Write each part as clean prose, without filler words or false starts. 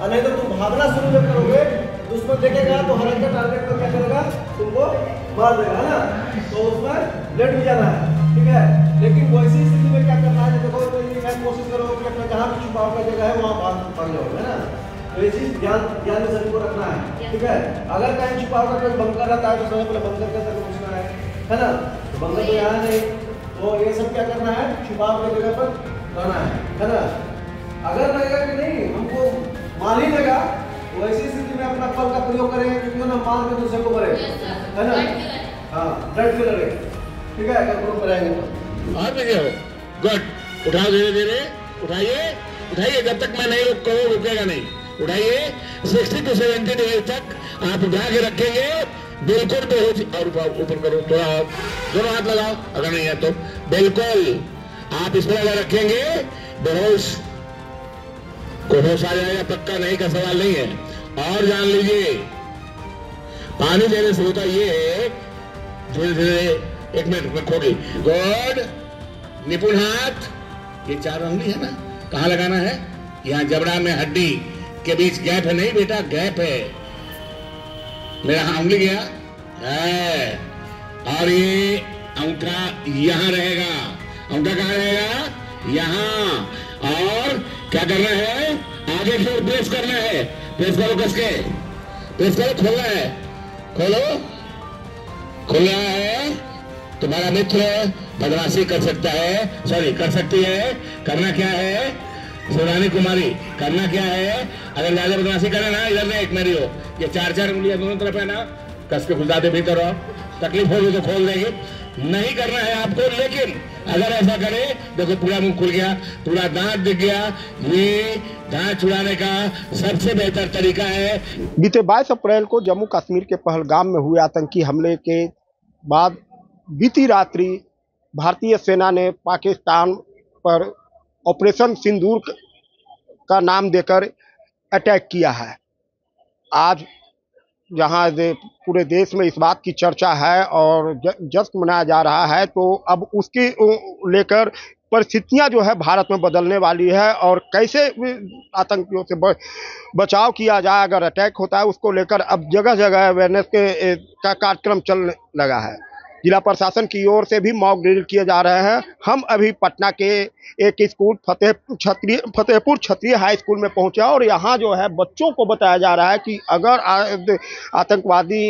नहीं तो तुम भागना शुरू जब करोगे दुश्मन देखेगा तो हर एक टारगेट पर क्या करेगा, तुमको मार देगा, है ना। तो उसमें लेट भी जाना है, ठीक है। लेकिन वैसी स्थिति में क्या करना है, देखो मैं कोशिश करो कि अपना जहाँ भी छुपाव का जगह है वहाँ भाग जाओ, है ना। तो ये चीज ध्यान में सभी को रखना है, ठीक है। अगर कहीं छुपाव का कोई बंकर रहता है तो सबसे पहले बंकर के अंदर घुसना है ना। तो बंकर तो यहाँ नहीं, तो ये सब क्या करना है, छुपाव की जगह पर रहना है ना। अगर लगेगा कि नहीं हमको मार ही देगा तो ऐसी स्थिति में अपना फल का प्रयोग करेंगे, क्योंकि ना मार के दूसरे को मरेगा, है ना। हाँ, ब्लड के लड़े, ठीक है। अगर ग्रुप करेंगे तो और भी हो गुड, उठाओ धीरे धीरे, उठाइए जब तक मैं नहीं कहूँ रुकेगा नहीं। उठाइए 60 to 70 डिग्री तक आप उठा के रखेंगे, बिल्कुल बेहोश। और ऊपर करो थोड़ा और, दोनों हाथ लगाओ, अगर नहीं है तो बिल्कुल आप इसमें अगर रखेंगे बेहोश को होश आ जाएगा, पक्का नहीं का सवाल नहीं है। और जान लीजिए पानी देने से होता ये है, धीरे धीरे 1 मिनट में खोगी। गुड, निपुण हाथ, ये 4 उंगली है ना, कहाँ लगाना है, यहाँ जबड़ा में हड्डी के बीच गैप है, नहीं बेटा गैप है। मेरा उंगली गया है, और ये अंगूठा यहाँ रहेगा। अंगूठा कहाँ रहेगा, यहाँ। और क्या करना है, आगे की ओर प्रेस करना है, प्रेस करो कस के, प्रेस करो, खोलना है, खोलो, खुला है। तुम्हारा मित्र बदमाशी कर सकता है, सॉरी कर सकती है। करना क्या है शिवरानी कुमारी, करना क्या है, अगर ज्यादा बदमाशी करे ना, इधर में एक मेरी हो, ये 4 उंगलियां दोनों तरफ है ना, कस के खुलता दे भीतर हो, तकलीफ होगी तो खोल देंगे, नहीं करना है आपको। लेकिन अगर ऐसा करे, देखो पूरा मुंह खुल गया, पूरा दांत दिख गया, ये दांत छुड़ाने का सबसे बेहतर तरीका है। बीते 22 अप्रैल को जम्मू कश्मीर के पहलगाम में हुए आतंकी हमले के बाद बीती रात्रि भारतीय सेना ने पाकिस्तान पर ऑपरेशन सिंदूर का नाम देकर अटैक किया है। आज जहां पूरे देश में इस बात की चर्चा है और जश्न मनाया जा रहा है, तो अब उसके लेकर परिस्थितियां जो है भारत में बदलने वाली है, और कैसे आतंकियों से बचाव किया जाए अगर अटैक होता है, उसको लेकर अब जगह जगह अवेयरनेस का कार्यक्रम चलने लगा है। जिला प्रशासन की ओर से भी मॉक ड्रिल किए जा रहे हैं। हम अभी पटना के एक स्कूल फतेहपुर क्षत्रिय हाई स्कूल में पहुंचे, और यहाँ जो है बच्चों को बताया जा रहा है कि अगर आतंकवादी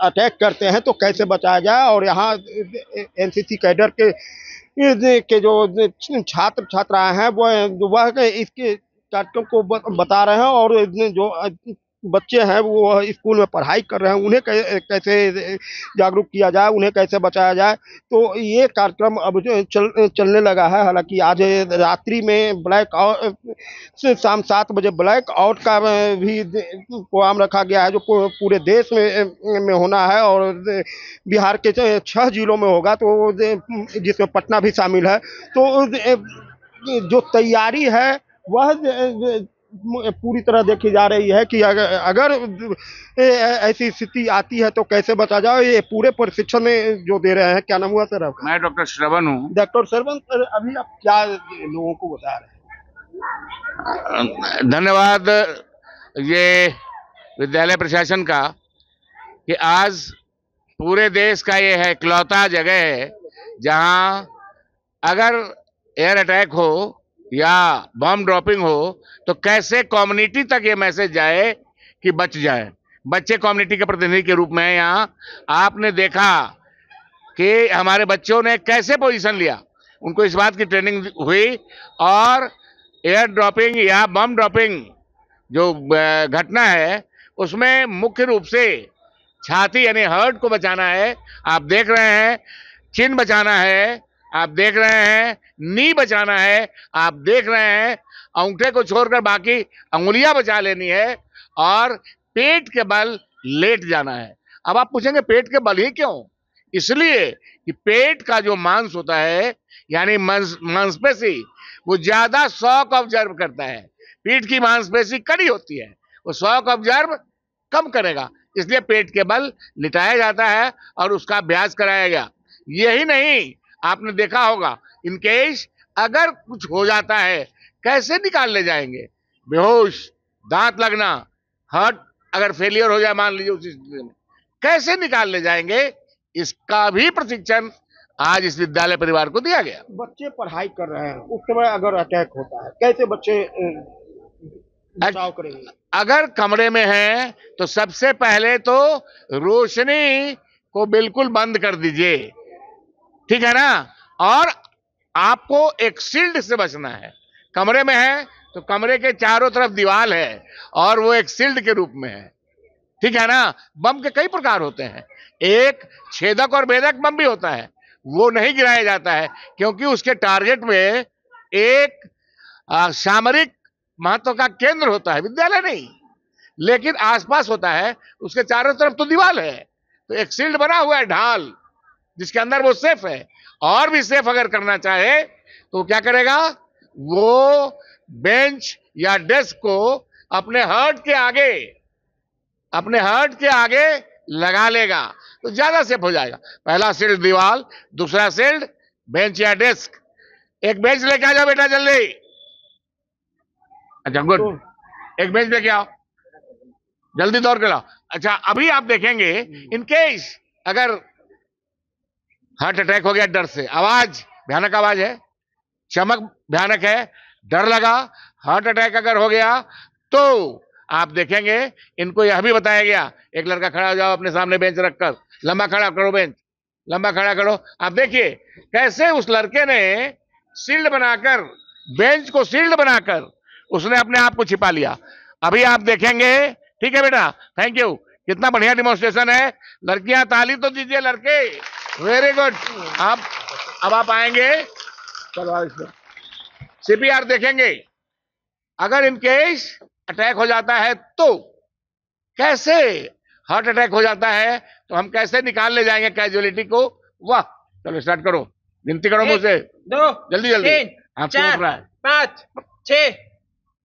अटैक करते हैं तो कैसे बचाया जाए। और यहाँ एनसीसी कैडर के जो छात्र छात्राएं हैं वह इसके कार्यक्रम को बता रहे हैं, और जो बच्चे हैं वो स्कूल में पढ़ाई कर रहे हैं, उन्हें कैसे जागरूक किया जाए, उन्हें कैसे बचाया जाए। तो ये कार्यक्रम अब चलने लगा है। हालांकि आज रात्रि में ब्लैक आउट से शाम 7 बजे ब्लैक आउट का भी प्रोग्राम रखा गया है, जो पूरे देश में होना है, और बिहार के 6 जिलों में होगा, तो जिसमें पटना भी शामिल है। तो जो तैयारी है वह पूरी तरह देखी जा रही है कि अगर ऐसी स्थिति आती है तो कैसे बचा जाए। ये पूरे प्रशिक्षण में जो दे रहे हैं, क्या नाम हुआ सर आपका? मैं डॉक्टर श्रवण हूँ। डॉक्टर श्रवण, अभी आप क्या लोगों को बता रहे हैं? धन्यवाद ये विद्यालय प्रशासन का कि आज पूरे देश का ये है इकलौता जगह है जहां अगर एयर अटैक हो या बम ड्रॉपिंग हो तो कैसे कम्युनिटी तक ये मैसेज जाए कि बच जाए। बच्चे कम्युनिटी के प्रतिनिधि के रूप में यहाँ आपने देखा कि हमारे बच्चों ने कैसे पोजीशन लिया, उनको इस बात की ट्रेनिंग हुई, और एयर ड्रॉपिंग या बम ड्रॉपिंग जो घटना है उसमें मुख्य रूप से छाती यानी हार्ट को बचाना है, आप देख रहे हैं, चिन बचाना है, आप देख रहे हैं, नी बचाना है, आप देख रहे हैं, अंगूठे को छोड़कर बाकी अंगुलियां बचा लेनी है, और पेट के बल लेट जाना है। अब आप पूछेंगे पेट के बल ही क्यों? इसलिए कि पेट का जो मांस होता है यानी मांसपेशी, वो ज्यादा शॉक ऑब्जर्व करता है। पीठ की मांसपेशी कड़ी होती है, वो शॉक ऑब्जर्व कम करेगा, इसलिए पेट के बल लिटाया जाता है और उसका अभ्यास कराया गया। यही नहीं, आपने देखा होगा इनकेस अगर कुछ हो जाता है कैसे निकाल ले जाएंगे, बेहोश, दांत लगना, हार्ट अगर फेलियर हो जाए मान लीजिए उस स्थिति में, कैसे निकाल ले जाएंगे, इसका भी प्रशिक्षण आज इस विद्यालय परिवार को दिया गया। बच्चे पढ़ाई कर रहे हैं, उस समय अगर अटैक होता है कैसे बच्चे बचाव करेंगे? अगर कमरे में हैं तो सबसे पहले तो रोशनी को बिल्कुल बंद कर दीजिए, ठीक है ना, और आपको एक शील्ड से बचना है। कमरे में है तो कमरे के चारों तरफ दीवार है और वो एक शील्ड के रूप में है, ठीक है ना। बम के कई प्रकार होते हैं, एक छेदक और भेदक बम भी होता है, वो नहीं गिराया जाता है क्योंकि उसके टारगेट में एक सामरिक महत्व का केंद्र होता है, विद्यालय नहीं, लेकिन आसपास होता है, उसके चारों तरफ तो दीवार है, तो एक शील्ड बना हुआ है, ढाल, जिसके अंदर वो सेफ है। और भी सेफ अगर करना चाहे तो क्या करेगा, वो बेंच या डेस्क को अपने हार्ट के आगे लगा लेगा तो ज्यादा सेफ हो जाएगा। पहला शील्ड दीवार, दूसरा शील्ड बेंच या डेस्क। एक बेंच लेके आ जाओ बेटा जल्दी। अच्छा गुड, एक बेंच लेके आओ, जल्दी दौड़ के लाओ। अच्छा अभी आप देखेंगे इनकेस अगर हार्ट अटैक हो गया डर से, आवाज भयानक आवाज है, चमक भयानक है, डर लगा, हार्ट अटैक अगर हो गया तो आप देखेंगे इनको यह भी बताया गया, एक लड़का खड़ा हो जाओ अपने सामने बेंच रखकर, लंबा खड़ा करो, बेंच लंबा खड़ा करो। आप देखिए कैसे उस लड़के ने शील्ड बनाकर, बेंच को शील्ड बनाकर उसने अपने आप को छिपा लिया। अभी आप देखेंगे, ठीक है बेटा, थैंक यू, कितना बढ़िया डिमोन्स्ट्रेशन है। लड़कियां ताली तो दीजिए, लड़के वेरी गुड। अब आप आएंगे, चलो सीपीआर देखेंगे। अगर इनकेस अटैक हो जाता है तो कैसे, हार्ट अटैक हो जाता है तो हम कैसे निकाल ले जाएंगे कैजुअलिटी को। वाह, चलो स्टार्ट करो, गिनती करो मुझसे, 2 जल्दी जल्दी, 3 4 5 6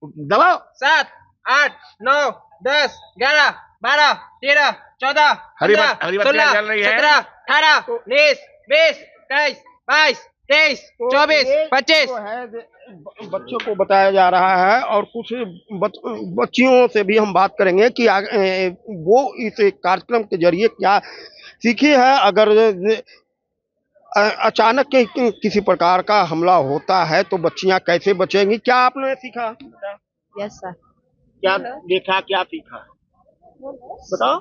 दबाओ, 7 8 9 10 11 12 13 14 हरी 15 बत्तियां जल रही है। 17 18 19 20 21 22 23 24 25। बच्चों को बताया जा रहा है और कुछ बच्चियों से भी हम बात करेंगे कि वो इस कार्यक्रम के जरिए क्या सीखे हैं। अगर अचानक किसी प्रकार का हमला होता है तो बच्चियां कैसे बचेंगी, क्या आपने सीखा? Yes sir. क्या देखा, क्या सीखा, बताओ,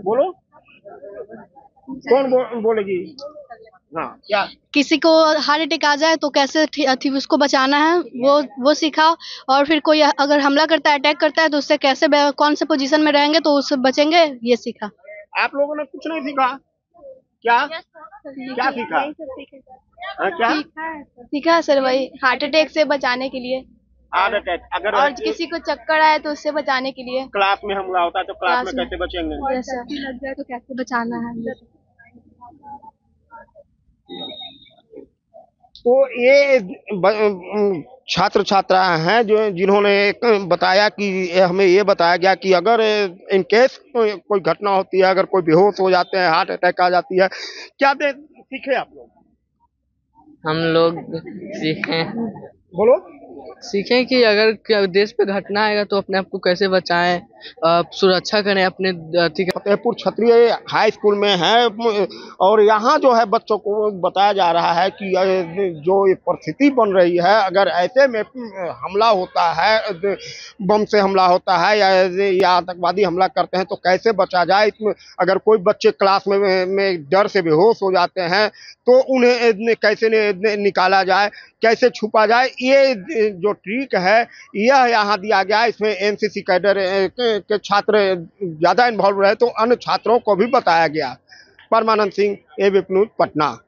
बोलो, कौन बोलेगी? हाँ, क्या किसी को हार्ट अटैक आ जाए तो कैसे उसको बचाना है वो सीखा, और फिर कोई अगर हमला करता है, अटैक करता है तो उससे कैसे कौन से पोजीशन में रहेंगे तो उससे बचेंगे, ये सीखा। आप लोगों ने कुछ नहीं सीखा? क्या क्या सीखा? हाँ, क्या सीखा है सर, वही हार्ट अटैक से बचाने के लिए, हार्ट अटैक अगर और किसी को चक्कर आए तो उससे बचाने के लिए। क्लास में हमला होता है तो क्लास में कैसे बचेंगे? लग जाए तो कैसे बचाना है। तो ये छात्र छात्रा हैं जिन्होंने बताया कि हमें ये बताया गया कि अगर इन केस कोई घटना होती है, अगर कोई बेहोश हो जाते हैं, हार्ट अटैक आ जाती है, क्या सीखे आप लोग? हम लोग सीखें कि अगर देश पे घटना आएगा तो अपने आप को कैसे बचाएं, सुरक्षा करें अपने। फतेहपुर क्षत्रिय हाई स्कूल में है और यहाँ जो है बच्चों को बताया जा रहा है कि जो ये परिस्थिति बन रही है, अगर ऐसे में हमला होता है, बम से हमला होता है या आतंकवादी हमला करते हैं तो कैसे बचा जाए। इसमें अगर कोई बच्चे क्लास में डर से बेहोश हो जाते हैं तो उन्हें कैसे निकाला जाए, कैसे छुपा जाए, ये जो ट्रिक है यह यहाँ दिया गया। इसमें एनसीसी कैडर के छात्र ज़्यादा इन्वॉल्व रहे तो अन्य छात्रों को भी बताया गया। परमानंद सिंह, एबीपी न्यूज़, पटना।